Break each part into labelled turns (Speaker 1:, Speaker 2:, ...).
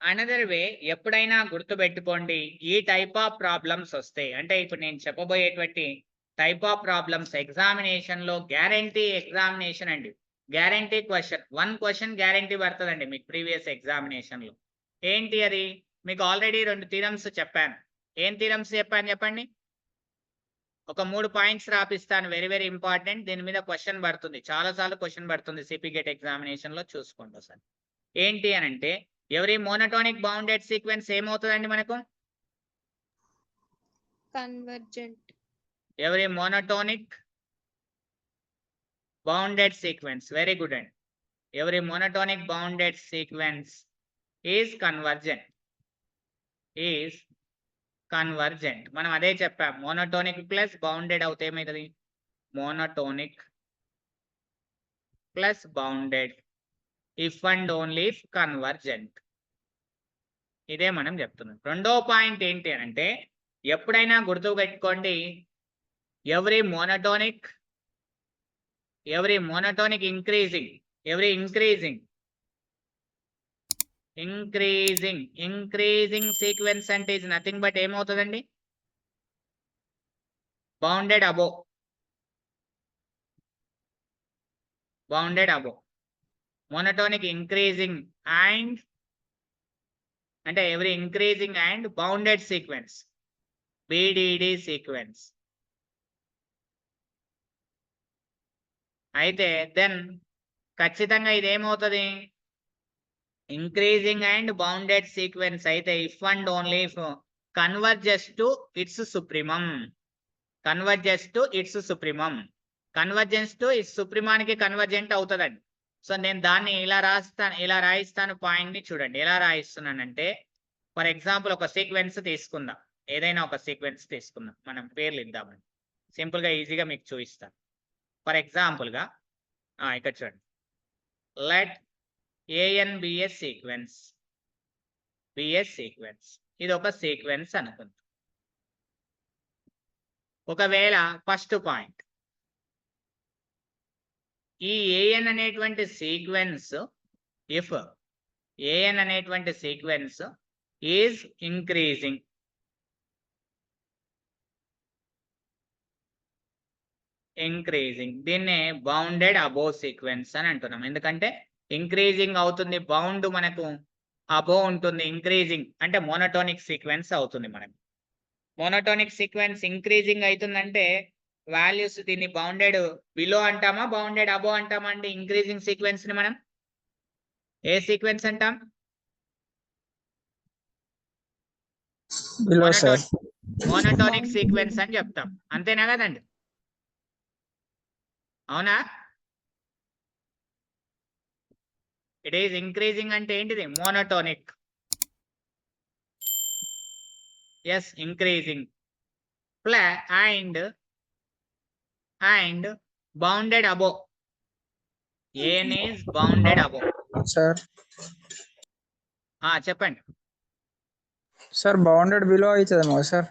Speaker 1: Another way ఎప్పుడైనా గుర్తుపెట్టుకోండి, ఈ టైప్ ఆఫ్ ప్రాబ్లమ్స్ వస్తాయి. అంటే ఇప్పుడు నేను చెప్పబోయేటువంటి టైప్ ఆఫ్ ప్రాబ్లమ్స్ ఎగ్జామినేషన్‌లో గ్యారంటీ ఎగ్జామినేషన్ అండి. Guarantee question. 1 క్వెషన్ గ్యారంటీ పడతదండి మీకు ప్రీవియస్ ఎగ్జామినేషన్‌లో. ఏంటి అది? మీకు ఆల్రెడీ 2 థీరమ్స్ చెప్పాను. ఏం థీరమ్స్ చెప్పాను చెప్పండి? ఒక 3 పాయింట్స్ రాపిస్తాను. Very very important. దీని మీద క్వెషన్ పడుతుంది. చాలా సార్లు క్వెషన్ పడుతుంది సిపి గేట్ ఎగ్జామినేషన్‌లో చూసుకోండి ఒకసారి. ఏంటి అనంటే ఎవరీ మోనోటోనిక్ బౌండెడ్ సీక్వెన్స్ ఏమవుతదండి మనకు?
Speaker 2: Convergent.
Speaker 1: Every monotonic bounded sequence. Very good అండి. Every monotonic bounded sequence is convergent. Is convergent. మనం అదే చెప్పాం. మోనోటోనిక్ ప్లస్ బౌండెడ్ అవుతే ఏమైతది? Monotonic plus bounded if and only if convergent. ఇదే మనం చెప్తున్నాం. రెండో పాయింట్ ఏంటి అంటే ఎప్పుడైనా గుర్తుపెట్టుకోండి, every monotonic increasing, every increasing sequence అంటే ఇస్ నథింగ్ బట్ ఏమవుతుందండి? Bounded above. Monotonic increasing and అంటే every increasing and bounded sequence, BDD sequence. అయితే దెన్ ఖచ్చితంగా ఇది ఏమవుతుంది? ఇంక్రీజింగ్ అండ్ బౌండెడ్ సీక్వెన్స్ అయితే if and only if converges to its supremum. Convergence to its సుప్రీమానికి convergent అవుతుందండి. So నేను దాన్ని ఇలా రాయిస్తాను పాయింట్ ని చూడండి. ఎలా రాయిస్తున్నానంటే ఫర్ ఎగ్జాంపుల్ ఒక సీక్వెన్స్ తీసుకుందాం. ఏదైనా ఒక సీక్వెన్స్ తీసుకుందాం. మనం పేర్లు ఇద్దామని సింపుల్ గా ఈజీగా మీకు చూపిస్తాను. ఫర్ ఎగ్జాంపుల్ గా ఇక్కడ చూడండి. Let a n be a sequence. ఇది ఒక సీక్వెన్స్ అనుకుందాం. ఒకవేళ ఫస్ట్ పాయింట్ ఈ ఏఎన్ అనేటువంటి సీక్వెన్స్ ఇఫ్ ఏఎన్ అనేటువంటి సీక్వెన్స్ ఈజ్ ఇంక్రీజింగ్, దీన్నే బౌండెడ్ అబోవ్ సీక్వెన్స్ అని అంటున్నాం. ఎందుకంటే ఇంక్రీజింగ్ అవుతుంది, బౌండ్ మనకు అబోవ్ ఉంటుంది. ఇంక్రీజింగ్ అంటే మోనోటోనిక్ సీక్వెన్స్ అవుతుంది. మనకు మోనోటోనిక్ సీక్వెన్స్ ఇంక్రీజింగ్ అవుతుందంటే వాల్యూస్ దీన్ని బౌండెడ్ బిలో అంటామా, బౌండెడ్ అబోవ్ అంటామా అండి? ఇంక్రీజింగ్ సీక్వెన్స్ ని మనం ఏ సీక్వెన్స్ అంటాం? మోనోటోనిక్ సీక్వెన్స్ అని చెప్తాం. అంతేనా కదండి? అవునా? ఇట్ ఈస్ ఇంక్రీజింగ్ అంటే ఏంటిది? Monotonic. Yes, increasing and bounded above. A n is bounded above.
Speaker 3: Sir
Speaker 1: చెప్పండి
Speaker 3: సార్. బౌండెడ్ బిలో అవుతుందేమో సార్.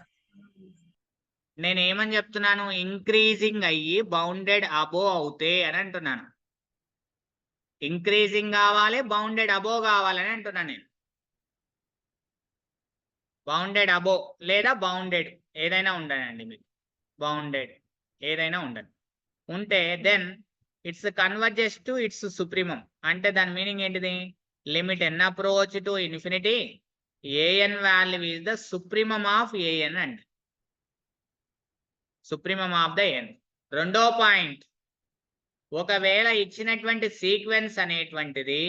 Speaker 1: నేను ఏమని చెప్తున్నాను? ఇంక్రీజింగ్ అయ్యి బౌండెడ్ అబోవ్ అవుతే అని అంటున్నాను. ఇంక్రీజింగ్ కావాలి, బౌండెడ్ అబోవ్ కావాలని అంటున్నాను నేను. బౌండెడ్ అబోవ్ లేదా బౌండెడ్ ఏదైనా ఉండనండి మీకు. బౌండెడ్ ఏదైనా ఉండదు. ఉంటే then it's converges to its supremum. అంటే దాని మీనింగ్ ఏంటిది? Limit n approach to infinity a n value is the supremum of a n అండి. Supremum of the n. రెండో పాయింట్, ఒకవేళ ఇచ్చినటువంటి సీక్వెన్స్ అనేటువంటిది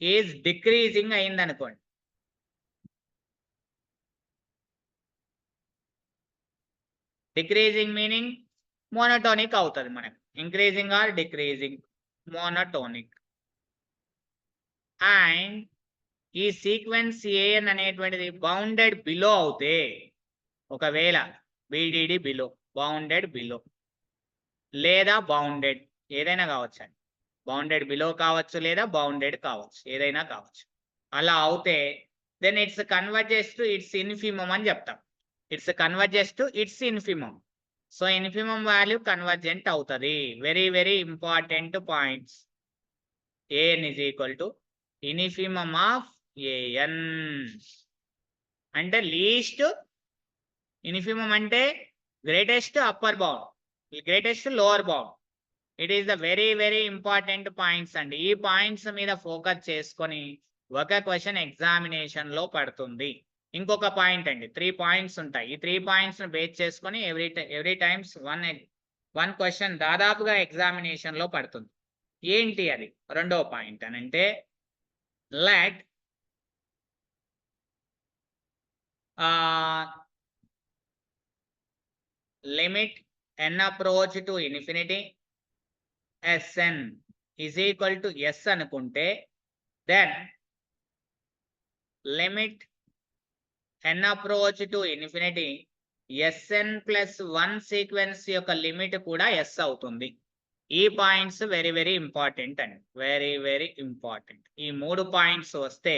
Speaker 1: ఈజ్ డిక్రీజింగ్ అయింది అనుకోండి. డిక్రీజింగ్ మీనింగ్ మోనోటోనిక్ అవుతుంది మనకు. Increasing or decreasing, monotonic. And ఈ సీక్వెన్స్ ఏఎన్ అనేటువంటిది బౌండెడ్ బిలో అవుతే, ఒకవేళ బిడిడి బిలో, బౌండెడ్ బిలో లేదా బౌండెడ్ ఏదైనా కావచ్చు అండి. బౌండెడ్ బిలో కావచ్చు లేదా బౌండెడ్ కావచ్చు, ఏదైనా కావచ్చు. అలా అవుతే then it's converges to its infimum అని చెప్తాం. Its converges to its infimum. So infimum value convergent అవుతుంది. Very very important points. A n is equal to infimum of an అంటే లీస్ట్ ఇన్ఫిమమ్ అంటే greatest upper bound, greatest lower bound. It is the very very important points అండి. ఈ points మీద focus చేసుకొని ఒక question examination లో పడుతుంది. ఇంకొక పాయింట్ అండి, 3 పాయింట్స్ ఉంటాయి. ఈ 3 పాయింట్స్ ను బేస్ చేసుకొని ఎవ్రీ టైమ్స్ వన్ క్వశ్చన్ దాదాపుగా ఎగ్జామినేషన్ లో పడుతుంది. ఏంటి అది రెండో పాయింట్ అని అంటే, let limit n approach to infinity Sn is equal to S అనుకుంటే, then limit n approach to infinity Sn plus 1 sequence యొక్క లిమిట్ కూడా S అవుతుంది. ఈ పాయింట్స్ వెరీ వెరీ ఇంపార్టెంట్ అండి, వెరీ వెరీ ఇంపార్టెంట్. ఈ 3 పాయింట్స్ వస్తే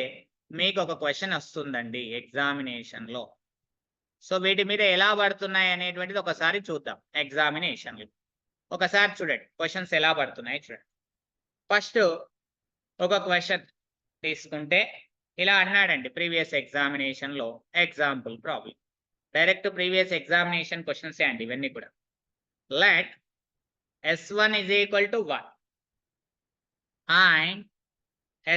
Speaker 1: మీకు ఒక క్వశ్చన్ వస్తుందండి ఎగ్జామినేషన్ లో. సో వీటి మీద ఎలా పడుతున్నాయి అనేటువంటిది ఒకసారి చూద్దాం ఎగ్జామినేషన్ లో. ఒకసారి చూడండి క్వశ్చన్స్ ఎలా పడుతున్నాయి చూడండి. ఫస్ట్ ఒక క్వశ్చన్ తీసుకుంటే ఇలా అన్నాడండి ప్రీవియస్ ఎగ్జామినేషన్ లో. Example problem, direct previous examination questions అండి ఇవన్నీ కూడా. Let S1 is equal to 1 and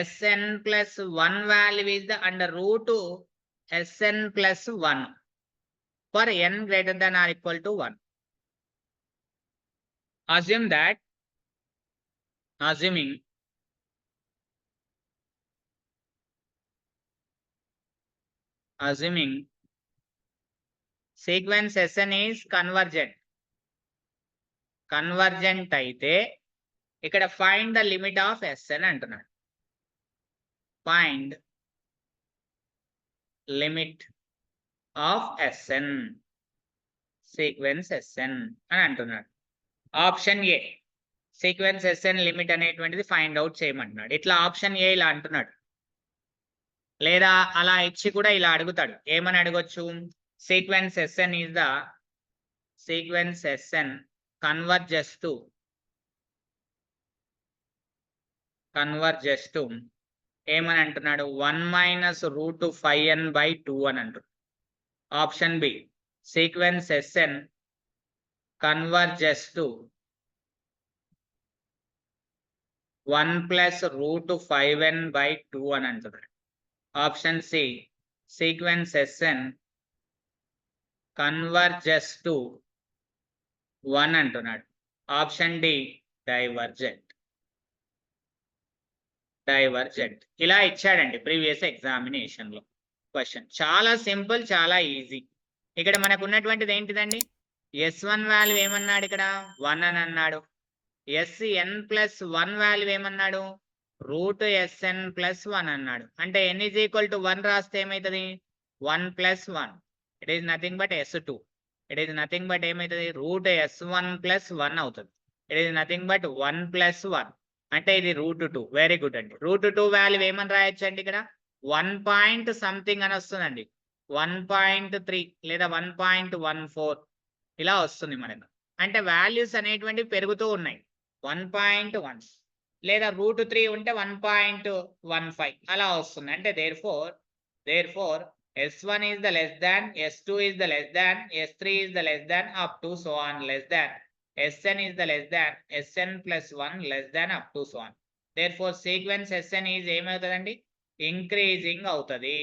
Speaker 1: Sn plus 1 value is the under root Sn plus 1 for n greater than or equal to 1. Assume that, assuming sequence Sn is convergent అయితే ఇక్కడ find the limit of Sn అంటున్నాడు. find limit of Sn, sequence Sn అని అంటున్నాడు. Option A sequence Sn limit అనేటువంటిది find out చేయమంటున్నాడు. ఇట్లా option A ఇలా అంటున్నాడు, లేదా అలా ఇచ్చి కూడా ఇలా అడుగుతాడు. ఏమని అడగొచ్చు? Sequence Sn is the sequence Sn converges to ఏమని అంటున్నాడు? 1 minus root 5n/2 అని అంటున్నాడు. Option B sequence Sn converges to 1 plus root 5n/2 అని అంటున్నాడు. Option C sequence Sn converges to 1 అంటున్నాడు. Option D divergent. ఇలా ఇచ్చాడండి ప్రీవియస్ ఎగ్జామినేషన్ లో క్వశ్చన్. చాలా సింపుల్, చాలా ఈజీ. ఇక్కడ మనకు ఉన్నటువంటిది ఏంటిదండి? S1 వాల్యూ ఏమన్నాడు? ఇక్కడ 1 అని అన్నాడు. Sn ప్లస్ 1 వాల్యూ ఏమన్నాడు? రూట్ Sn ప్లస్ 1 అన్నాడు. అంటే n ఈజ్ ఈక్వల్ టు 1 రాస్తే ఏమవుతుంది? 1 plus 1, it is nothing but S2. It is nothing but ఏమవుతుంది? రూట్ S1 ప్లస్ 1 అవుతుంది. It is nothing but 1 plus 1 అంటే ఇది రూట్ 2. వెరీ గుడ్ అండి. రూట్ 2 వాల్యూ ఏమని రాయొచ్చు అండి? ఇక్కడ 1 పాయింట్ సంథింగ్ అని వస్తుందండి. 1.3 లేదా 1.14 ఇలా వస్తుంది మనకు. అంటే వాల్యూస్ అనేటువంటివి పెరుగుతూ ఉన్నాయి. 1.1 లేదా రూట్ 3 ఉంటే 1.15 అలా వస్తుంది. అంటే therefore S1 is the less than, S2 is the less than, S3 is the less than, up to so on less than, Sn is the less than, Sn plus 1 less than, up to so on. Therefore sequence Sn is ఏమవుతుందండి? Increasing అవుతుంది.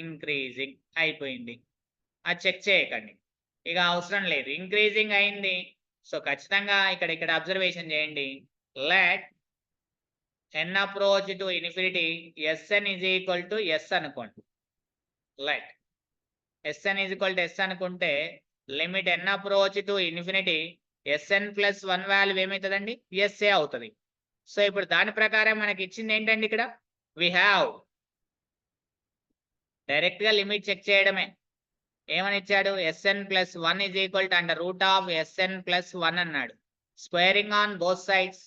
Speaker 1: Increasing అయిపోయింది. అది check చేయకండి, ఇక అవసరం లేదు. Increasing అయింది. So ఖచ్చితంగా ఇక్కడ అబ్జర్వేషన్ చేయండి. Let n approach to infinity Sn is equal to S అనుకోండి. Let Sn is equal to S అనుకుంటే limit n approach to infinity Sn plus 1 value ఏమవుతుందండి? SA అవుతుంది. సో ఇప్పుడు దాని ప్రకారం మనకి ఇచ్చింది ఏంటండి? ఇక్కడ వి హ్యావ్ డైరెక్ట్ గా లిమిట్ చెక్ చేయడమే. ఏమని ఇచ్చాడు? Sn plus 1 is equal to under root of Sn plus 1 అన్నాడు. Squaring on both sides.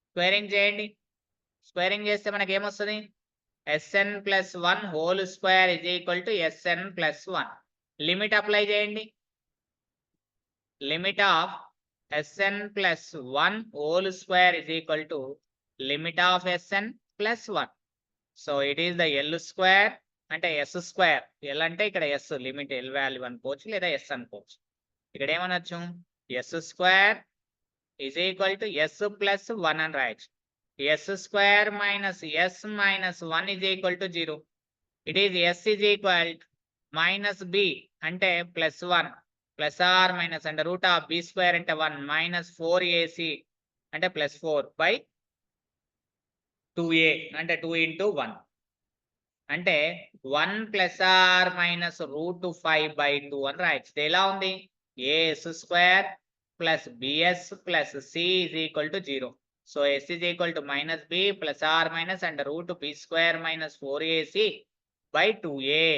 Speaker 1: Squaring చేయండి. స్క్వేరింగ్ చేస్తే మనకి ఏమొస్తుంది? Sn plus 1 whole square is equal to Sn plus 1. Limit apply చేయండి. Limit of Sn plus 1 whole square is equal to limit of Sn plus 1. So it is the L square అంటే yes square. L అంటే ఇక్కడ yes limit L value అనుకోవచ్చు లేదా S అనుకోవచ్చు. ఇక్కడ ఏమనొచ్చు S square is equal to S plus 1 అని రాయొచ్చు. S square minus S minus 1 is equal to 0. It is S is equal minus B అంటే ప్లస్ 1 ప్లస్ ఆర్ మైనస్ అంటే root of B square అంటే 1 minus 4ac అంటే plus 4 by 2a అంటే 2 into 1 అంటే 1 plus or minus route 5/2 అని రాయొచ్చు. ఇది ఎలా ఉంది a s square plus b s plus c is equal to 0. So s is equal to minus b plus or minus and root B square minus 4ac by 2a.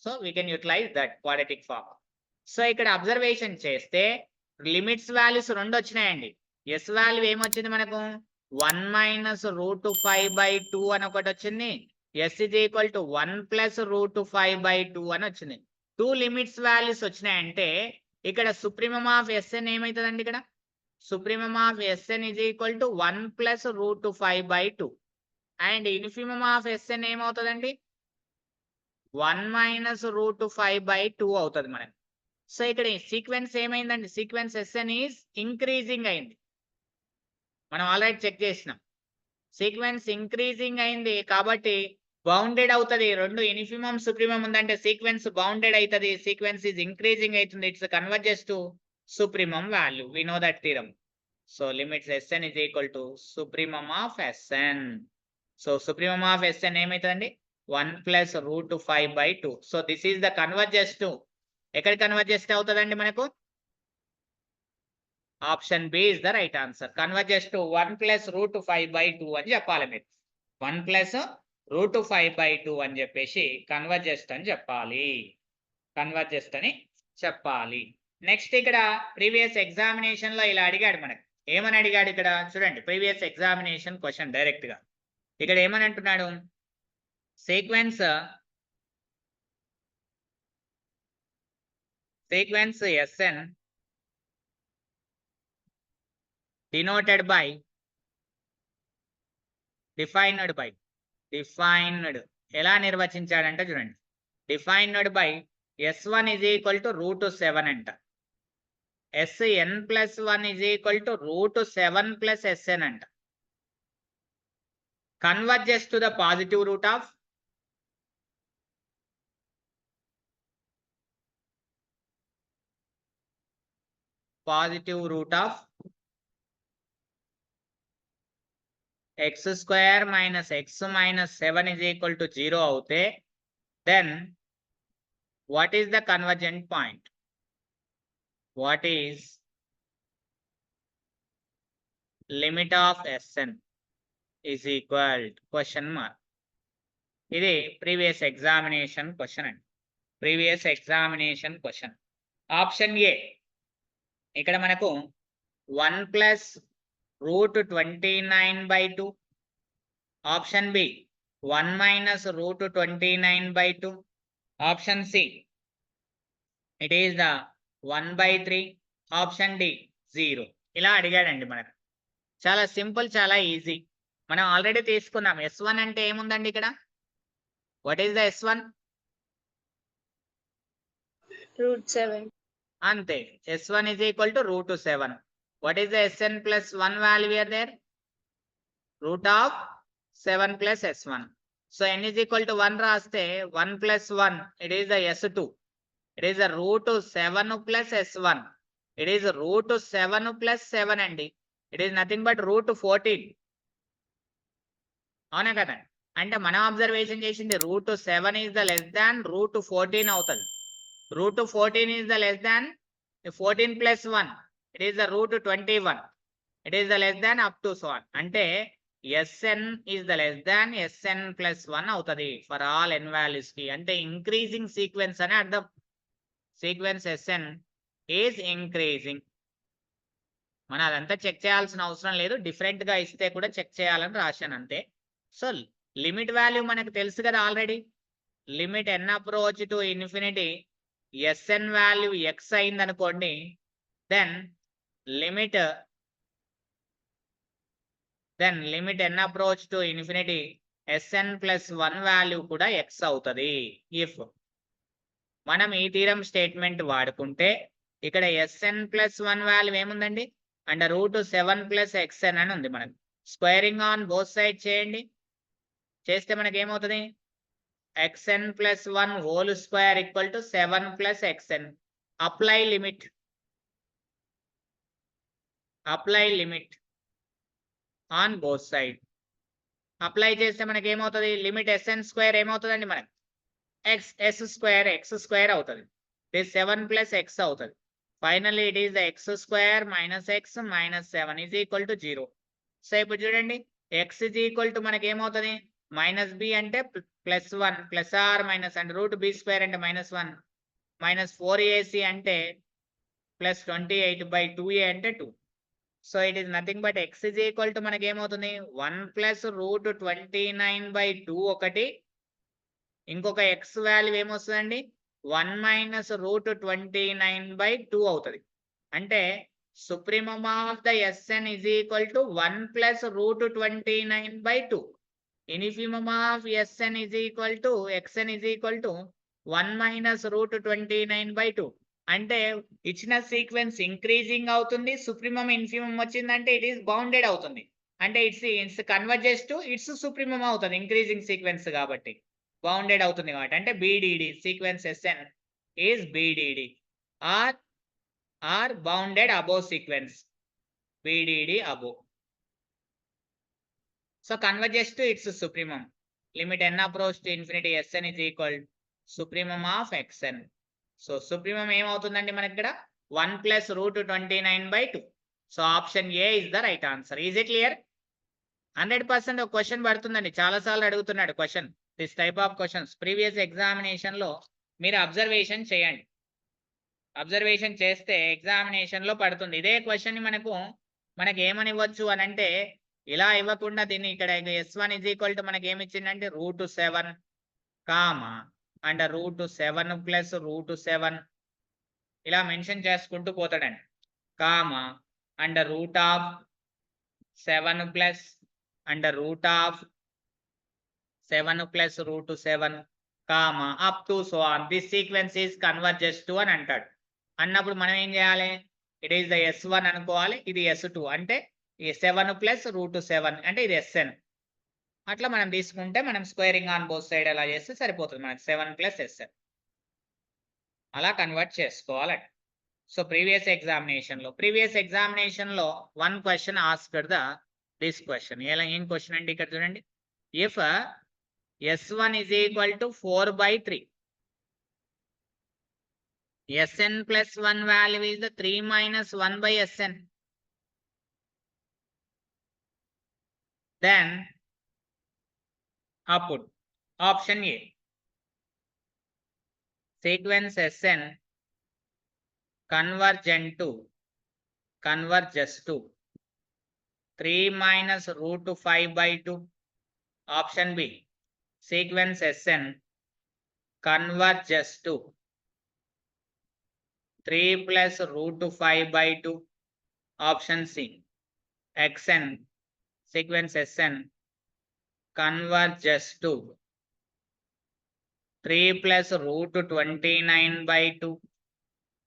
Speaker 1: So we can utilize that quadratic form. సో ఇక్కడ observation చేస్తే limits values 2 వచ్చినాయండి. S value ఏమొచ్చింది మనకు 1 minus route 5/2 అని ఒకటి వచ్చింది. S is equal to 1 plus root 5/2 అని వచ్చింది. 2 లిమిట్స్ వాల్యూస్ వచ్చినాయంటే ఇక్కడ సుప్రీమం ఆఫ్ ఎస్ఎన్ ఏమవుతుందండి? ఇక్కడ supremum of s n is equal to 1 plus root 5/2 and infimum of SN ఏమవుతుందండి 1 మైనస్ రూట్ 5/2 అవుతుంది మనకి. సో ఇక్కడ సీక్వెన్స్ ఏమైందండి? సీక్వెన్స్ ఎస్ఎన్ ఈజ్ ఇంక్రీజింగ్ అయింది. మనం ఆల్రెడీ చెక్ చేసినాం. సీక్వెన్స్ ఇంక్రీజింగ్ అయింది కాబట్టి బౌండెడ్ అవుతుంది. 2 ఇన్ఫిమం సుప్రీమం ఉందంటే సీక్వెన్స్ బౌండెడ్ అవుతుంది. సీక్వెన్స్ ఈజ్ ఇంక్రీజింగ్ అవుతుంది. It's converges to supremum value. We know that theorem. So limits S N is equal to supremum of S N. So supremum of SN ఏమవుతుందండి 1 plus root 5/2. So this is the converges to ఎక్కడ converges అవుతుందండి మనకు option B is the right answer. Converges to 1 plus root 5/2 అని చెప్పాలి మీరు. 1 plus root 5/2 అని చెప్పేసి కన్వర్జెస్ట్ అని చెప్పాలి. కన్వర్జెస్ట్ అని చెప్పాలి. నెక్స్ట్ ఇక్కడ ప్రీవియస్ ఎగ్జామినేషన్ లో ఇలా అడిగాడు మనకి. ఏమని అడిగాడు ఇక్కడ చూడండి. ప్రీవియస్ ఎగ్జామినేషన్ క్వశ్చన్ డైరెక్ట్ గా ఇక్కడ ఏమని అంటున్నాడు sequence S N denoted by defined by ఎలా నిర్వచించాడంటే చూడండి defined by s1 is equal to root 7 అంట. sn plus 1 is equal to root 7 plus sn అంట. Converges to the positive root of x square minus x minus 7 is equal to 0 అవుతే then what is the convergent point? What is limit of Sn is equal to question mark. ఇది previous examination question అండి. Previous examination question. Option A ఇక్కడ మనకు 1 plus root 29/2. Option B 1 minus root 29/2. Option C it is the 1/3. Option D 0. ఇలా అడిగాడండి మనకు. చాలా simple, చాలా easy. మనం already తీసుకున్నాం. S1 అంటే ఏముందండి ఇక్కడ? What is the S1?
Speaker 2: root 7.
Speaker 1: అంతే. S1 is equal to root 7. What is the Sn plus 1 value here there? Root of 7 plus S1. So n is equal to 1 రాస్తే 1 plus 1 it is the S2. It is the root 7 plus S1. It is root 7 plus 7 అండి. It is nothing but root 14. అవునా కదా? అంటే మనం observation చేసింది root 7 is the less than root 14 అవుతుంది. root 14 is the less than 14 plus 1. It is the root 21. It is the less than up to so on. అంటే Sn is the less than Sn plus 1 అవుతుంది for all n values కి. అంటే increasing sequence అని అర్థం. Sequence Sn is increasing. మనం అదంతా check చేయాల్సిన అవసరం లేదు. డిఫరెంట్ గా ఇస్తే కూడా చెక్ చేయాలని రాశాను అంతే. సో లిమిట్ వాల్యూ మనకు తెలుసు కదా already. Limit n approach to infinity Sn value x అయింది అనుకోండి, then limit n approach to infinity S N plus 1 value కూడా ఎక్స్ అవుతుంది. ఇఫ్ మనం ఈ థీరం స్టేట్మెంట్ వాడుకుంటే ఇక్కడ ఎస్ఎన్ ప్లస్ 1 వాల్యూ ఏముందండి, అండర్ రూట్ 7 ప్లస్ ఎక్స్ఎన్ అని ఉంది. మనకు స్క్వేరింగ్ ఆన్ బోత్ సైడ్ చేయండి. చేస్తే మనకి ఏమవుతుంది, xn plus 1 whole square equal to 7 plus xn. Apply limit. Apply limit on both side. Apply చేస్తే మనకి ఏమవుతుంది, లిమిట్ sn స్క్వేర్ ఏమవుతుందండి మనకి s స్క్వేర్ అవుతుంది. this 7 plus x అవుతుంది. Finally it is x square minus x minus 7 is equal to 0. So ఇప్పుడు చూడండి, x is equal to మనకి ఏమవుతుంది, మైనస్ బి అంటే plus 1 plus or minus and root B square అంటే minus 1 minus 4ac అంటే plus 28/2a అంటే 2. So it is nothing but X is equal to మనకి ఏమవుతుంది, 1 ప్లస్ రూట్ 29/2 ఒకటి, ఇంకొక ఎక్స్ వాల్యూ ఏమొస్తుందండి 1 మైనస్ రూట్ 29/2 అవుతుంది. అంటే supremum of the S N is equal to 1 plus root 29/2. Infimum of Sn is equal to Xn is equal to 1 minus root 29/2. అంటే ఇచ్చిన sequence increasing అవుతుంది, సుప్రీమమ్ ఇన్ఫిమమ్ వచ్చిందంటే it is bounded అవుతుంది. అంటే its converges to its supremum అవుతుంది, increasing sequence కాబట్టి bounded అవుతుంది కాబట్టి. అంటే BDD sequence Sn is BDD or bounded above sequence, BDD above. So converges to its supremum. Limit n approach to infinity Sn is equal to supremum of Xn. So supremum ఏమవుతుందండి మనకి ఇక్కడ 1 plus root 29/2. So option A is the right answer. Is it clear? 100% ఒక question పడుతుందండి, చాలా సార్లు అడుగుతున్నాడు question. This type of questions previous examination లో మీరు అబ్జర్వేషన్ చేయండి. అబ్జర్వేషన్ చేస్తే ఎగ్జామినేషన్ లో పడుతుంది ఇదే క్వశ్చన్. మనకి ఏమని ఇవ్వచ్చు అని అంటే, ఇలా ఇవ్వకుండా దీన్ని ఇక్కడ s1 ఇజ్ ఈక్వల్ టు మనకి ఏమి ఇచ్చిందంటే root 7 comma and root 7 plus root 7 ఇలా మెన్షన్ చేసుకుంటూ పోతాడండి, comma and root of 7 plus and root of 7 plus root 7 comma up to so on. This sequence is converges to అని అంటాడు. అన్నప్పుడు మనం ఏం చేయాలి, ఇట్ ఈస్ ద s1 అనుకోవాలి, ఇది s2 అంటే ఈ 7 ప్లస్ రూట్ 7 అంటే ఇది Sn. అట్లా మనం తీసుకుంటే మనం స్క్వేరింగ్ ఆన్ బోత్ సైడ్ అలా చేస్తే సరిపోతుంది మనకి 7 ప్లస్ Sn. అలా కన్వర్ట్ చేసుకోవాలండి. సో ప్రీవియస్ ఎగ్జామినేషన్ లో one question asked this question. ఏం క్వశ్చన్ అండి, ఇక్కడ చూడండి, if s1 is equal to 4/3, Sn plus 1 value is the 3 minus 1/Sn. Then output option A, sequence Sn converges to 3 minus root 5/2. Option B, sequence Sn converges to 3 plus root 5/2. Option C, Xn sequence Sn converges to 3 plus root 29/2.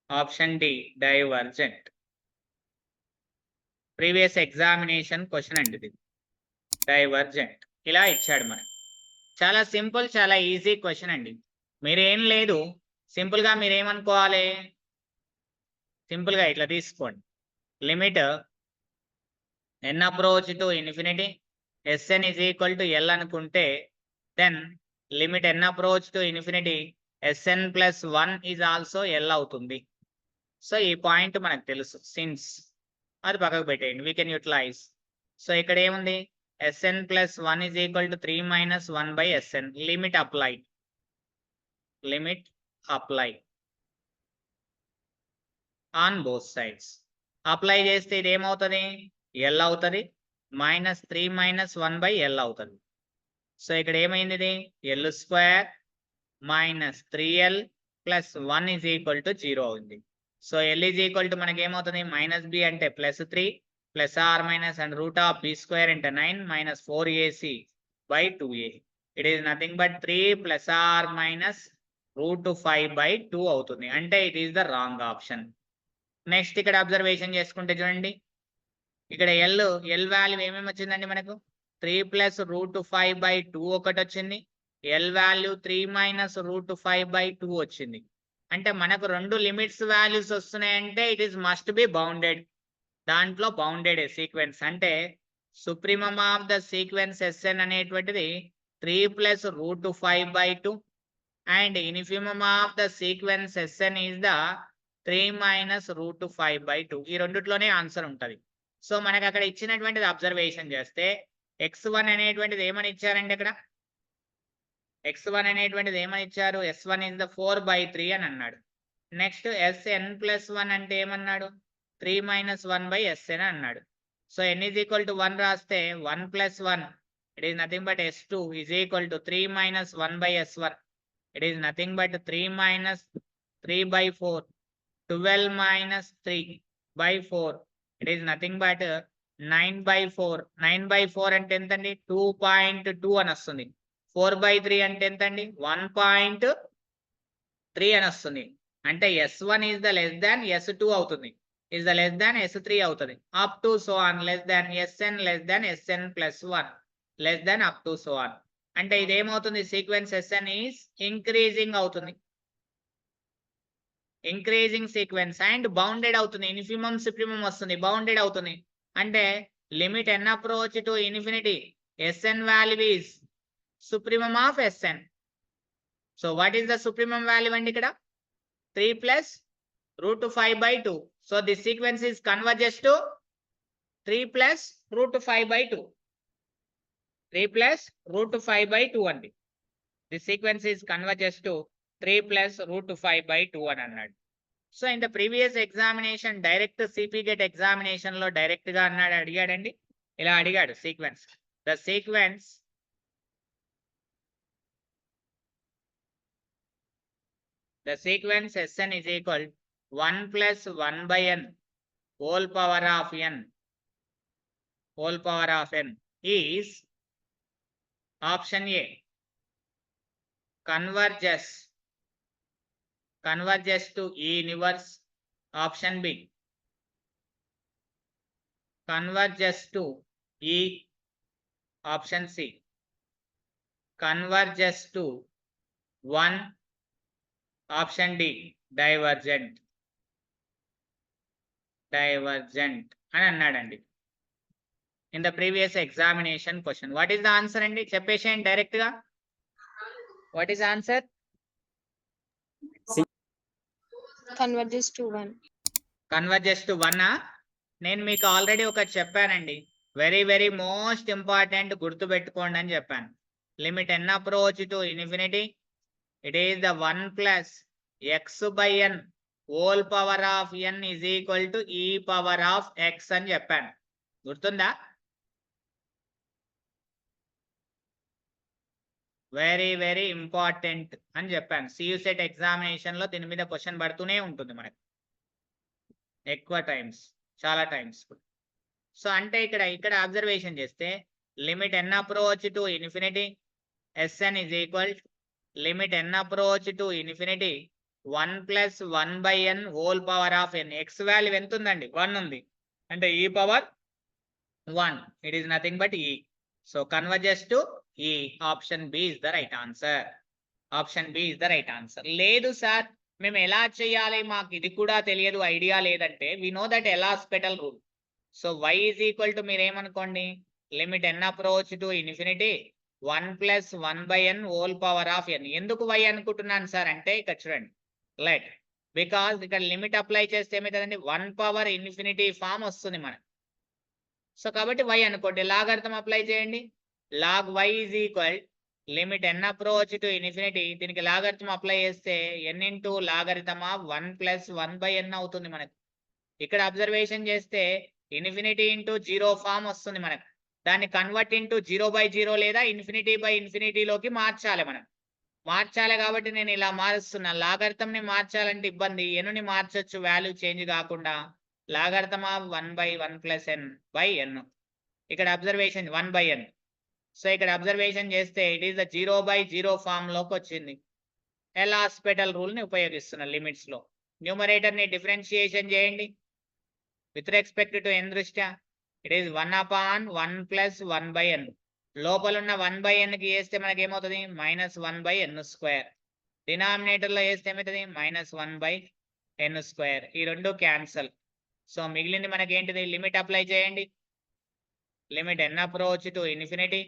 Speaker 1: Option D, divergent. Previous examination question అండి ఇది, divergent. ఇలా ఇచ్చాడు మనకి. చాలా simple, చాలా easy question అండి. మీరేం లేదు, సింపుల్ గా మీరేమనుకోవాలి, సింపుల్ గా ఇట్లా తీసుకోండి, limit n approach to infinity Sn is equal to L అనుకుంటే, then limit n approach to infinity Sn plus 1 is also L అవుతుంది. సో ఈ పాయింట్ మనకు తెలుసు, సిన్స్ అది పక్కకు పెట్టేయండి, వీ కెన్ యూటిలైజ్. సో ఇక్కడ ఏముంది, Sn plus 1 is equal to 3 minus 1/Sn. Limit apply on both sides. Apply చేస్తే ఇది ఏమవుతుంది, L అవుతుంది, మైనస్ 3 minus 1/L అవుతుంది. సో ఇక్కడ ఏమైంది, ఇది L square minus 3L plus 1 is equal to 0 అవుతుంది. So L is equal to మనకి ఏమవుతుంది, మైనస్ బి అంటే plus 3 plus or minus and root of B square అంటే 9 minus 4ac by 2a. It is nothing but 3 plus or minus root 5 by 2 అవుతుంది. అంటే it is the wrong option. Next ఇక్కడ observation చేసుకుంటే చూడండి, ఇక్కడ L value ఏమేమి వచ్చిందండి మనకు 3 ప్లస్ రూట్ 5 బై 2 ఒకటి వచ్చింది. L value 3 minus root 5 by 2 వచ్చింది. అంటే మనకు రెండు లిమిట్స్ వాల్యూస్ వస్తున్నాయంటే it is must be bounded. దాంట్లో బౌండెడ్ సీక్వెన్స్ అంటే supremum of the sequence S N అనేటువంటిది 3 plus root 5 by 2 and infimum of the sequence S N is the 3 minus root 5 by 2. ఈ రెండిట్లోనే answer ఉంటుంది. సో మనకు అక్కడ ఇచ్చినటువంటిది అబ్జర్వేషన్ చేస్తే x1 అనేటువంటిది ఏమని ఇచ్చారండి, ఇక్కడ x1 అనేటువంటిది ఏమని ఇచ్చారు, s1 ఇస్ ద 4 బై 3 అని అన్నాడు. నెక్స్ట్ sn ప్లస్ 1 అంటే ఏమన్నాడు, 3 మైనస్ 1 బై sn అన్నాడు. So n is equal to 1 రాస్తే 1 plus 1 it is nothing but s2 is equal to 3 minus 1 by s1. It is nothing but 3 minus 3 by 4, 12 minus 3 by 4. It is nothing but 9 by 4. 9 by 4 అంటే ఎంతండి, 2.2 అని వస్తుంది. 4 by 3 అంటే ఎంతండి, 1.3 అని వస్తుంది. అంటే s1 is the less than s2 అవుతుంది, is the less than s3 అవుతుంది. Up to so on less than sn plus 1 less than up to so on. అంటే ఇదేమవుతుంది, సీక్వెన్స్ sn ఈజ్ ఇంక్రీజింగ్ అవుతుంది, ఇంక్రీజింగ్ సీక్వెన్స్ అండ్ బౌండెడ్ అవుతుంది. Infimum supremum వస్తుంది, bounded అవుతుంది. అంటే limit n approach to infinity sn value is supremum of sn. So what is the supremum value అండి, ఇక్కడ 3 plus root 5 by 2. So this sequence is converges to 3 plus root 5 by 2. 3 plus root 5 by 2 అండి. This sequence is converges to 3 plus root 5 by 2 అని అన్నాడు. So in the previous examination direct CPGET examination లో direct గా అడిగాడండి, ఇలా అడిగాడు sequence. The sequence sn is equal 1 plus 1 by n whole power of n is option A converges to E inverse. Option B converges to E. Option C converges to 1. Option D divergent అని అన్నాడండి in the previous examination question. What is the answer అండి, చెప్పేసేయండి direct గా. What is answer,
Speaker 2: Converges to 1.
Speaker 1: Converges to 1. నేను మీకు already ఒకటి చెప్పానండి, very very most important, గుర్తు పెట్టుకోండి అని చెప్పాను. Limit n approach to infinity it is the 1 plus x by n whole power of n is equal to e power of x అని చెప్పాను, గుర్తుందా? వెరీ వెరీ ఇంపార్టెంట్ అని చెప్పాను. సియుసెట్ ఎగ్జామినేషన్ లో దీని మీద క్వశ్చన్ పడుతూనే ఉంటుంది మనకు ఎక్కువ టైమ్స్, చాలా టైమ్స్. సో అంటే ఇక్కడ అబ్జర్వేషన్ చేస్తే limit n approach to infinity sn is equal limit n approach to infinity 1 plus 1 by n whole power of n. X value ఎంత ఉందండి, 1 ఉంది, అంటే e power 1. It is nothing but e. So converges to e. Option B is the right answer. లేదు sir మేము ఎలా చేయాలి, మాకు ఇది కూడా తెలియదు, ఐడియా లేదంటే we know that L'Hospital rule. So y is equal to మీరు ఏమనుకోండి, limit n approach to infinity 1 plus 1 by n whole power of n. ఎందుకు y అనుకుంటున్నాను సార్ అంటే ఇక్కడ చూడండి, లెట్ బికాస్ ఇక్కడ లిమిట్ అప్లై చేస్తే ఏమవుతుందండి, 1 పవర్ ఇన్ఫినిటీ ఫామ్ వస్తుంది మనకు. సో కాబట్టి y అనుకోండి, లాగర్థం అప్లై చేయండి. Log y is equal limit n approach to infinity, దీనికి లాగర్థం అప్లై చేస్తే n into logarithm of 1 plus 1 by n అవుతుంది మనకు. ఇక్కడ అబ్జర్వేషన్ చేస్తే ఇన్ఫినిటీ ఇంటూ 0 ఫామ్ వస్తుంది మనకు, దాన్ని కన్వర్ట్ ఇంటూ 0 బై 0 లేదా ఇన్ఫినిటీ బై ఇన్ఫినిటీలోకి మార్చాలి మనం. మార్చాలి కాబట్టి నేను ఇలా మారుస్తున్నా. లాగర్థంని మార్చాలంటే ఇబ్బంది, ఎన్ని మార్చొచ్చు వాల్యూ చేంజ్ కాకుండా. Logarithm of 1 by 1 plus n by n. ఇక్కడ అబ్జర్వేషన్ 1 బై n. సో ఇక్కడ అబ్జర్వేషన్ చేస్తే ఇట్ ఈస్ ద 0/0 ఫామ్ లోకి వచ్చింది. ఎల్ హాస్పిటల్ రూల్ ని ఉపయోగిస్తున్న లిమిట్స్ లో న్యూమరేటర్ ని డిఫరెన్షియేషన్ చేయండి విత్ రెస్పెక్ట్ టు n దృష్ట్యా. It is 1/1 + 1/n. లోపల ఉన్న 1/n కి వేస్తే మనకి ఏమవుతుంది -1/n². డినామినేటర్ లో వేస్తే ఏమవుతుంది -1/n². ఈ రెండు క్యాన్సల్. సో మిగిలింది మనకి ఏంటిది లిమిట్ అప్లై చేయండి. Limit n approach to infinity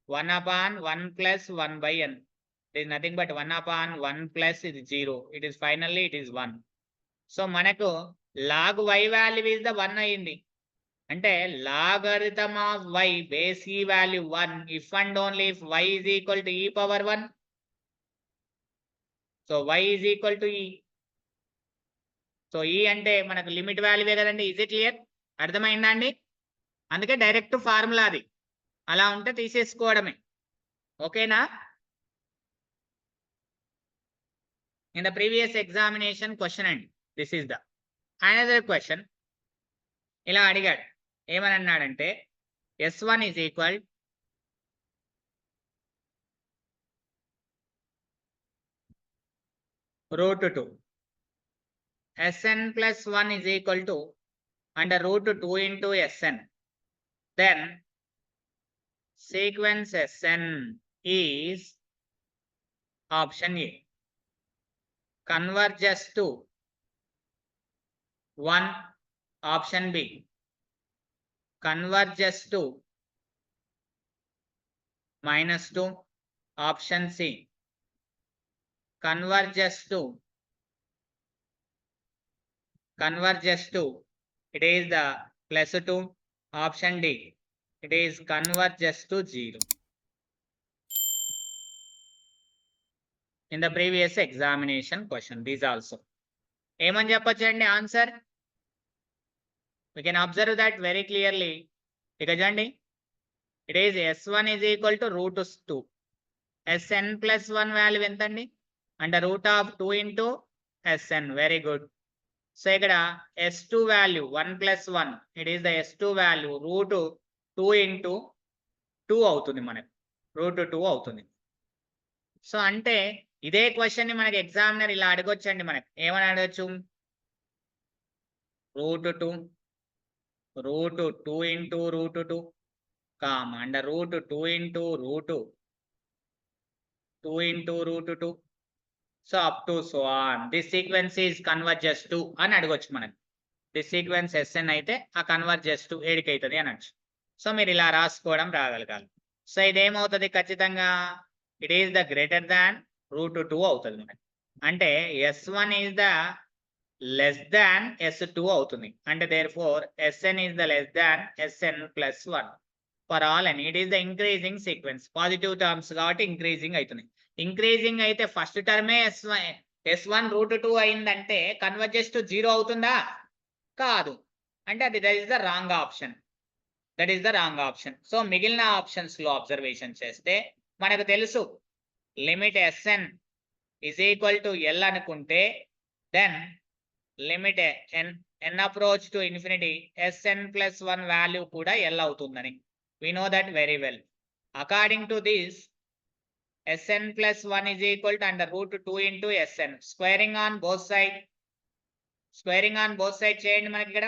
Speaker 1: 1/1 + 1/n. It is nothing but 1/1 plus ఇది 0. It is finally it is 1. So మనకు log y value is the 1 అయింది. అంటే లాగరిథమ్ ఆఫ్ y బేస్ ఈ value 1 if and only if y is equal to e⁻1. So y is equal to e. So e అంటే మనకు limit వాల్యూవే కదండి. Is it clear? అర్థమైందా అండి? అందుకే direct formula అది. అలా ఉంటే తీసేసుకోవడమే. ఓకేనా? In the previous examination question and this is the another question. ఇలా అడిగాడు. ఏమని అన్నాడంటే S1 is equal √2. Sn plus 1 is equal to under √2 into Sn. Then sequence Sn is option A. Converges to 1. Option B. Converges to -2. Option C. Converges to it is the +2. Option D. It is converges to 0. In the previous examination question, these also. ఏమని చెప్పొచ్చండి answer? We can observe that very clearly. ఇక చూడండి, it is S1 is equal to √2. Sn plus 1 value ఎంత అండి? అంటే √2 into Sn. Very good. So ఇక్కడ S2 value 1 + 1. It is the S2 value √2 into 2 అవుతుంది మనకు. √2 అవుతుంది. సో అంటే ఇదే క్వశ్చన్ ని మనకి ఎగ్జామినర్ ఇలా అడగొచ్చండి. మనకి ఏమని అడగచ్చు? √2 into √2 comma under √2 into √2 into √2. So up to so on this sequence is converges to అని అడగొచ్చు మనకి. దిస్ సీక్వెన్స్ Sn అయితే ఆ కన్వర్జెస్ టు ఏడికి అవుతుంది అనొచ్చు. సో మీరు ఇలా రాసుకోవడం రాగలగాలి. సో ఇదేమవుతుంది ఖచ్చితంగా it is the greater than √2 అవుతుంది మనకి. అంటే S1 is the less than S2 అవుతుంది. అంటే therefore Sn is the less than Sn plus 1 for all n. It is the increasing sequence. Positive terms కాబట్టి ఇంక్రీజింగ్ అవుతుంది. Increasing అయితే first టర్మే S1 √2 అయిందంటే converges to 0 అవుతుందా? కాదు. అంటే అది that is the wrong option. So మిగిలిన ఆప్షన్స్ లో అబ్జర్వేషన్ చేస్తే మనకు తెలుసు limit Sn is equal to L అనుకుంటే then limit n approach to infinity Sn plus 1 value కూడా L అవుతుందని. We know that very well. According to this, Sn plus 1 is equal to under √2 into Sn. Squaring on both sides చేయండి మనకి ఇక్కడ.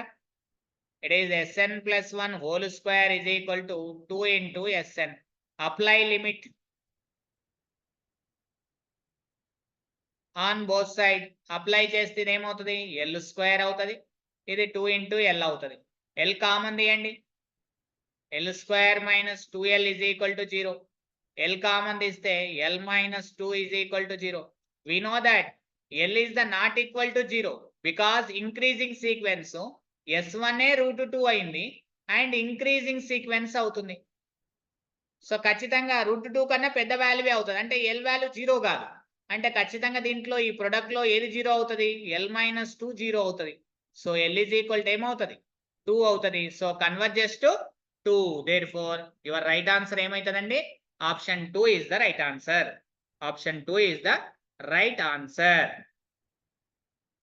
Speaker 1: It is Sn plus 1 whole square is equal to 2 into Sn. Apply limit on both side. Apply చేస్తే ఏమవుతుంది? L² అవుతుంది. ఇది 2 into L అవుతుంది. L common తీయండి. L² - 2L is equal to 0. L common తీస్తే L - 2 is equal to 0. We know that L is the not equal to 0 because increasing sequence S1 √2 అయింది and increasing sequence అవుతుంది. So ఖచ్చితంగా √2 కన్నా పెద్ద వాల్యూవే అవుతుంది. అంటే L వాల్యూ 0 కాదు. అంటే ఖచ్చితంగా దీంట్లో ఈ ప్రొడక్ట్ లో ఏది 0 అవుతుంది? L - 2 0 అవుతుంది. So L is equal to ఏమవుతుంది? 2 అవుతుంది. So converges to 2. Therefore your right answer ఏమవుతుందండి? Option 2 is the right answer. ఆప్షన్ 2 is the right answer.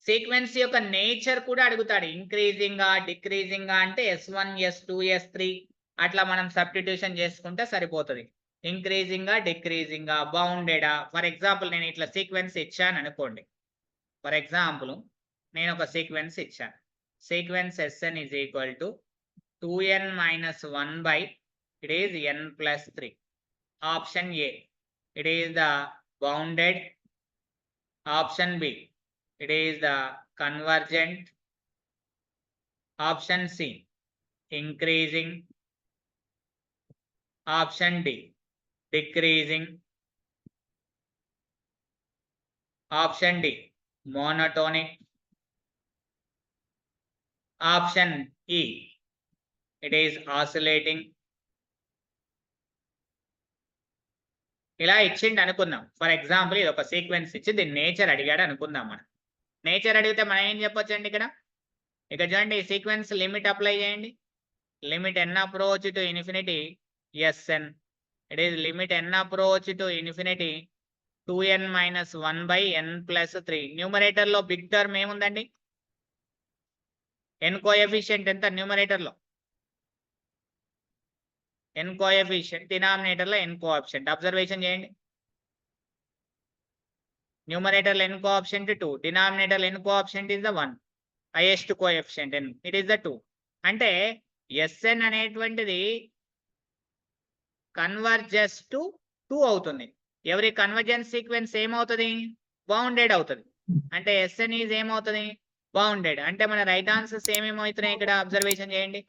Speaker 1: Sequence యొక్క నేచర్ కూడా అడుగుతాడు. ఇంక్రీజింగ్ డిక్రీజింగ్ అంటే S1 S2 S3 అట్లా మనం సబ్స్టిట్యూషన్ చేసుకుంటే సరిపోతుంది. ఇంక్రీజింగా డిక్రీజింగా బౌండెడా? ఫర్ ఎగ్జాంపుల్ నేను ఇట్లా సీక్వెన్స్ ఇచ్చాను అనుకోండి. ఫర్ ఎగ్జాంపుల్ నేను ఒక సీక్వెన్స్ ఇచ్చాను. Sequence Sn is equal to 2n minus 1 by it is n plus 3. Option A, it is the bounded. Option B, it is the convergent. Option C, increasing. Option D, decreasing. Option D, monotonic. Option E, it is oscillating. ఇలా ఇచ్చిండు అనుకుందాం. For example ఇది ఒక sequence ఇచ్చి దీని nature అడిగాడు అనుకుందాం మనం. నేచర్ అడిగితే మనం ఏం చెప్పొచ్చండి ఇక్కడ? ఇక్కడ చూడండి ఈ సీక్వెన్స్ లిమిట్ అప్లై చేయండి. Limit n approach to infinity Sn. It is limit n approach to infinity 2n minus 1 by n plus 3. Numerator లో బిగ్ టర్మ్ ఏముందండి? n కోఎఫిషియంట్ ఎంత న్యూమరేటర్ లో? n కోఎఫిషియంట్, డినామినేటర్ లో n కోఎఫిషియంట్. అబ్జర్వేషన్ చేయండి. Numerator లో n coefficient 2, denominator లో n coefficient is the 1, highest coefficient n, it is the 2. అంటే Sn అనేటువంటిది కన్వర్జెస్ టు 2 అవుతుంది. ఎవరి కన్వర్జెన్స్ సీక్వెన్స్ ఏమవుతుంది? బౌండెడ్ అవుతుంది. అంటే Sn ఈజ్ ఏమవుతుంది? బౌండెడ్. అంటే మన రైట్ ఆన్సర్స్ ఏమేమవుతున్నాయి ఇక్కడ? అబ్జర్వేషన్ చేయండి.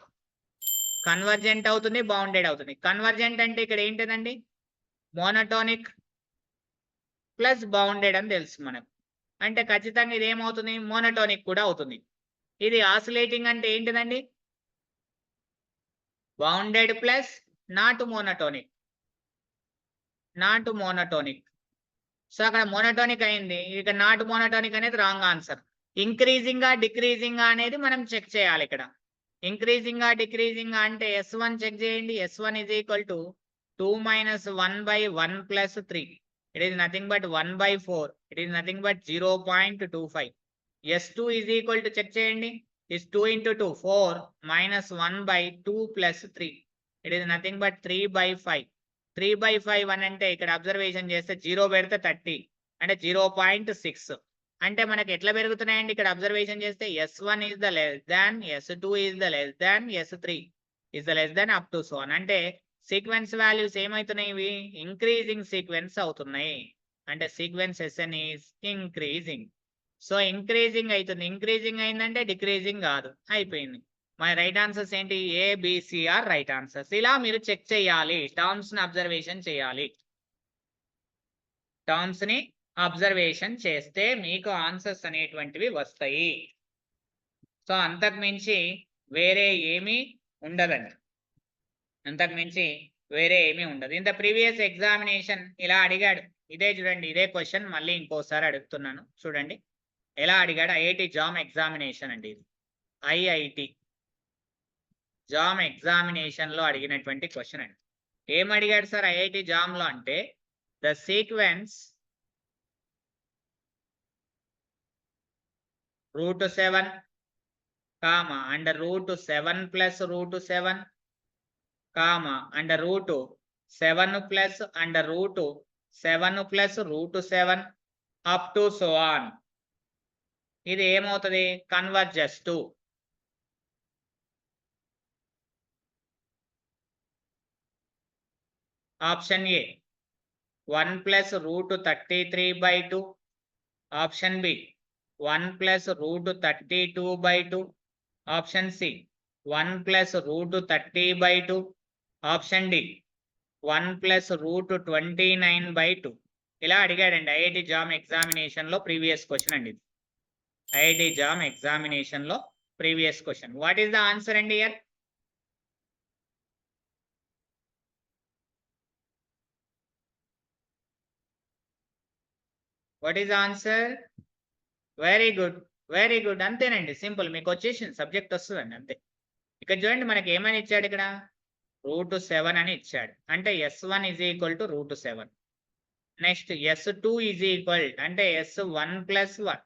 Speaker 1: కన్వర్జెంట్ అవుతుంది, బౌండెడ్ అవుతుంది. కన్వర్జెంట్ అంటే ఇక్కడ ఏంటిదండి? మోనోటోనిక్ ప్లస్ బౌండెడ్ అని తెలుసు మనకు. అంటే ఖచ్చితంగా ఇది ఏమవుతుంది? మోనోటోనిక్ కూడా అవుతుంది. ఇది ఆసిలేటింగ్ అంటే ఏంటిదండి? Bounded plus not monotonic. Not monotonic. So అక్కడ మోనోటోనిక్ అయింది, ఇక నాట్ మోనోటోనిక్ అనేది రాంగ్ ఆన్సర్. ఇంక్రీజింగ్ గా డిక్రీజింగ్ అనేది మనం చెక్ చేయాలి ఇక్కడ. ఇంక్రీజింగ్ డిక్రీజింగ్ అంటే S1 చెక్ చేయండి. S1 is equal to 2 minus 1 by 1 plus 3. It is nothing but 1 by 4. It is nothing but 0.25. S2 is equal to check చేయండి. is 2 into 2, 4 minus 1 by 2 plus 3. It is nothing but 3 by 5. 3 by 5 అని అంటే ఇక్కడ observation చేస్తే 0 పెడితే 30 అంటే 0.6. అంటే మనకి ఎట్లా పెరుగుతున్నాయండి ఇక్కడ అబ్జర్వేషన్ చేస్తే? S1 is the less than, S2 is the less than, S3 is the less than up to so on. అంటే సీక్వెన్స్ వాల్యూస్ ఏమవుతున్నాయి? ఇవి ఇంక్రీజింగ్ సీక్వెన్స్ అవుతున్నాయి. అంటే sequence Sn is increasing. So increasing అవుతుంది. ఇంక్రీజింగ్ అయిందంటే decreasing కాదు, అయిపోయింది. మన రైట్ ఆన్సర్స్ ఏంటి? ABC are right answers. ఇలా మీరు చెక్ చేయాలి, టర్మ్స్ ని అబ్జర్వేషన్ చేయాలి. టర్మ్స్ ని అబ్జర్వేషన్ చేస్తే మీకు ఆన్సర్స్ అనేటువంటివి వస్తాయి. సో అంతకు మించి వేరే ఏమీ ఉండదండి. అంతకు మించి వేరే ఏమీ ఉండదు. ఇంత ప్రీవియస్ ఎగ్జామినేషన్ ఇలా అడిగాడు. ఇదే చూడండి, ఇదే క్వశ్చన్ మళ్ళీ ఇంకోసారి అడుగుతున్నాను చూడండి ఎలా అడిగాడు. ఐఐటి జామ్ ఎగ్జామినేషన్ అండి ఇది. ఐఐటి జామ్ ఎగ్జామినేషన్ లో అడిగినటువంటి క్వశ్చన్ అండి. ఏం అడిగాడు సార్ ఐఐటి జామ్ లో అంటే, the sequence √7, under √7 plus √7, under √7 plus under √7 plus √7 up to so on. ఇది ఏమవుతుంది? Converges to. Option A 1 plus √33/2. Option B 1 plus √32/2. Option C 1 plus √30/2. Option D 1 plus √29/2. ఇలా అడిగాడండి ఐఐటి జామ్ ఎగ్జామినేషన్ లో previous question అండి ఇది. IIT JAM examination లో previous question. What is the answer అండి here? What is the answer? Very good, very good. అంతేనండి, simple. మీకు వచ్చేసింది, సబ్జెక్ట్ వస్తుందండి అంతే. ఇక్కడ చూడండి మనకి ఏమని ఇచ్చాడు? ఇక్కడ √7 అని ఇచ్చాడు. అంటే S1 is equal to √7. Next S2 is equal అంటే S1 plus 1.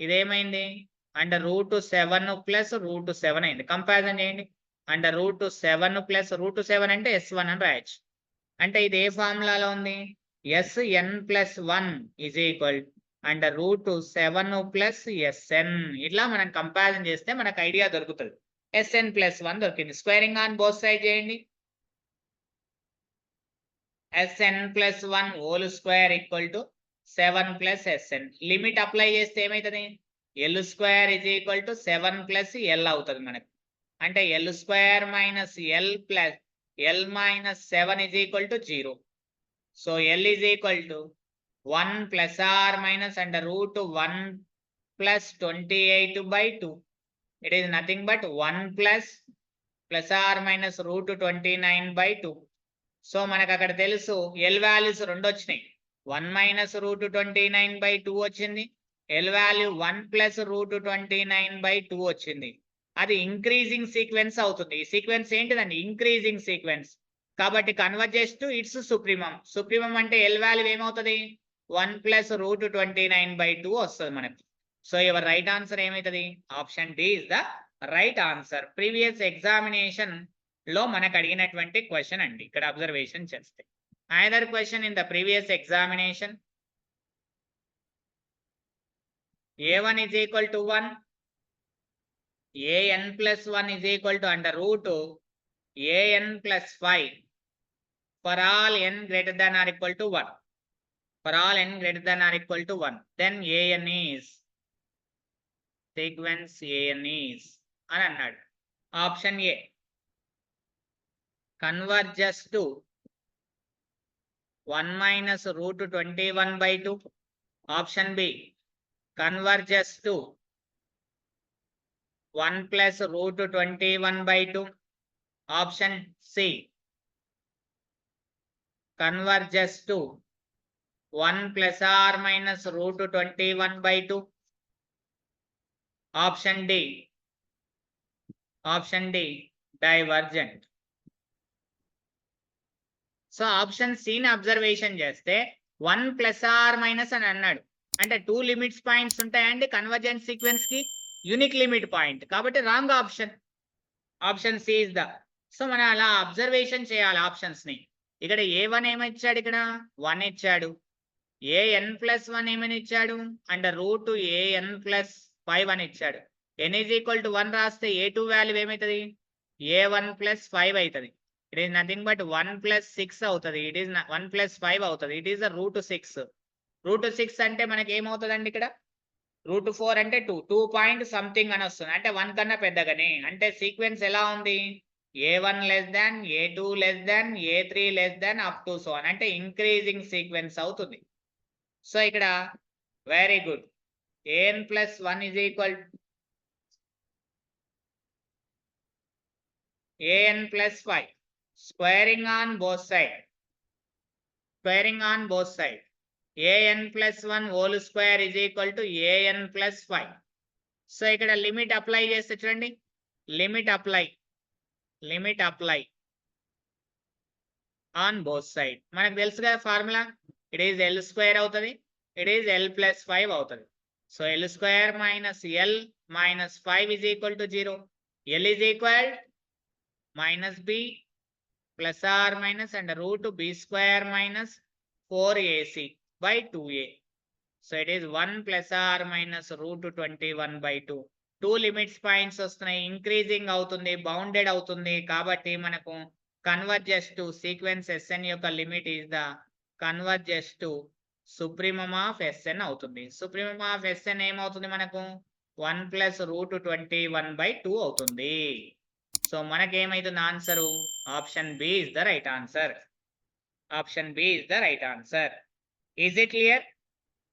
Speaker 1: ఇదేమైంది? అంటే √7 plus √7 అయింది. కంపారిజన్ చేయండి. అంటే √7 plus √7 అంటే S1 అని రాయొచ్చు. అంటే ఇది ఏ ఫార్ములాలో ఉంది? Sn+1 is equal under root 7 plus Sn. ఇట్లా మనం కంపారిజన్ చేస్తే మనకు ఐడియా దొరుకుతుంది. Sn+1 దొరికింది. స్క్వేరింగ్ ఆన్ బోత్ సైడ్ చేయండి. Sn+1 whole square equal to 7 plus Sn. Limit apply చేస్తే ఏమవుతుంది? L square is equal to 7 plus L అవుతుంది మనకు. అంటే L square minus L plus L minus 7 is equal to 0. So L is equal to 1 plus or minus under root 1 plus 28/2. It is nothing but 1 plus or minus root 29/2. సో మనకు అక్కడ తెలుసు L values రెండు వచ్చినాయి. 1 minus root 29/2 వచ్చింది. L value 1 plus root 29/2 వచ్చింది. అది increasing sequence అవుతుంది. ఈ సీక్వెన్స్ ఏంటిదండి? Increasing sequence. కాబట్టి కన్వర్ట్ చేస్తూ ఇట్స్ సుప్రీమం. సుప్రీమం అంటే L వాల్యూ ఏమవుతుంది? 1 ప్లస్ రూట్ 29/2 వస్తుంది మనకు. సో యువర్ రైట్ ఆన్సర్ ఏమవుతుంది? Option D is the right answer. Previous examination లో మనకు అడిగినటువంటి క్వశ్చన్ అండి. ఇక్కడ అబ్జర్వేషన్ చేస్తే either question in the previous examination a1 is equal to 1, an plus 1 is equal to under root an plus 5 for all n greater than or equal to 1. For all n greater than or equal to 1, then an is sequence an is అని అన్నాడు. Option A converges to 1 minus root 21/2. Option B converges to 1 plus root 21/2. Option C converges to 1 plus or minus root 21/2. Option D divergent. సో option C ని observation చేస్తే 1 plus or minus అని అన్నాడు. అంటే 2 limits points ఉంటాయండి convergent sequence కి. Unique limit point కాబట్టి wrong option. Option C is the. So మనం అలా అబ్జర్వేషన్ చేయాలి ఆప్షన్స్ ని. ఇక్కడ a1 ఏమిచ్చాడు? ఇక్కడ 1 ఇచ్చాడు. an+1 ఏమని ఇచ్చాడు? అండర్ రూట్ an+5 అని ఇచ్చాడు. n ఈజ్ ఈక్వల్ టు 1 రాస్తే a2 వాల్యూ ఏమవుతుంది? a1+5 అవుతుంది. It is nothing but 1 plus 6 అవుతుంది. It is 1 plus 5 అవుతుంది. It is a root 6. Root 6 అంటే మనకి ఏమవుతుందండి? ఇక్కడ root 4 అంటే 2 పాయింట్ సంథింగ్ అని వస్తుంది. అంటే 1 కన్నా పెద్దగానే. అంటే సీక్వెన్స్ ఎలా ఉంది? a1 less than, a2 less than, a3 less than up to so on. అంటే ఇంక్రీజింగ్ సీక్వెన్స్ అవుతుంది. సో ఇక్కడ very good. an+1 is equal an+5. Squaring on both sides. an+1 whole square is equal to an+5. So ఇక్కడ limit apply చేస్తే చూడండి. Limit apply on both side. మనకు తెలుసు కదా formula. It is L square అవుతుంది. It is L+5 అవుతుంది. So L square minus L minus 5 is equal to 0. L is equal minus b plus or minus under root b square minus 4ac by 2a. So it is 1 plus or minus root 21/2. 2 limits points వస్తున్నాయి. Increasing అవుతుంది, bounded అవుతుంది. కాబట్టి మనకు converges to sequence Sn యొక్క limit is the converges to supremum of Sn అవుతుంది. Supremum of Sn ఏమవుతుంది మనకు? 1 plus root 21/2 అవుతుంది. సో మనకేమైతుంది answer? Option B is the right answer. Is it clear?